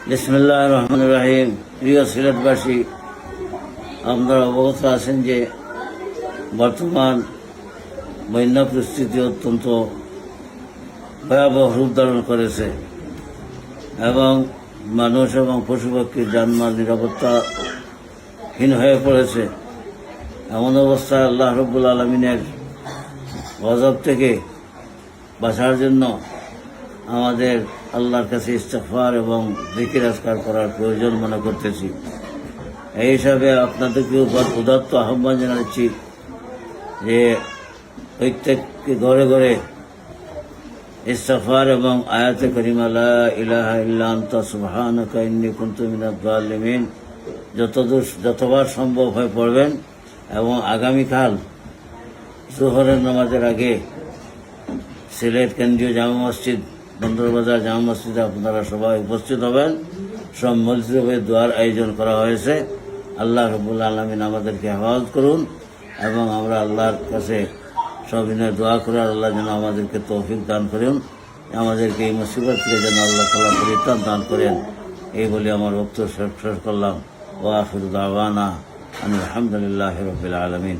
বিসমিল্লাহির রহমানির রহিম। প্রিয় সিলেটবাসী, আপনারা অবগত আছেন যে বর্তমান বন্যা পরিস্থিতি অত্যন্ত ভয়াবহ রূপ ধারণ করেছে এবং মানুষ এবং পশুপক্ষীর জানমাল নিরাপত্তাহীন হয়ে পড়েছে। এমন অবস্থায় আল্লাহ রব্বুল আলমিনের গজব থেকে বাঁচার জন্য আমাদের আল্লাহর কাছে ইস্তিগফার এবং জিকির আজকার করার প্রয়োজন মনে করতেছি। এই হিসাবে আপনাদেরকে উদাত্ত আহ্বান জানাচ্ছি যে প্রত্যেক ঘরে ঘরে ইস্তিগফার এবং আয়াতে কারিমা লা ইলাহা ইল্লা আনতা সুবহানাকা ইন্নী কুনতু মিনাজ জালিমিন যতবার সম্ভব হয় পড়বেন এবং আগামীকাল জোহরের নামাজের আগে সিলেট কেন্দ্রীয় জামে মসজিদ, বন্দরবাজার জামে মসজিদে আপনারা সবাই উপস্থিত হবেন। সব মসজিদে দোয়ার আয়োজন করা হয়েছে। আল্লাহ রাব্বুল আলামিন আমাদেরকে হেফাজত করুন এবং আমরা আল্লাহর কাছে সবিনয় দোয়া করে আল্লাহ যেন আমাদেরকে তৌফিক দান করেন, আমাদেরকে এই মুসিবত থেকে যেন আল্লাহ তাআলা পরিত্রাণ দান করেন। এই বলে আমার বক্তব্য শেষ করলাম। ওয়া আখিরু দাওয়ানা আলহামদুলিল্লাহি রাব্বিল আলামিন।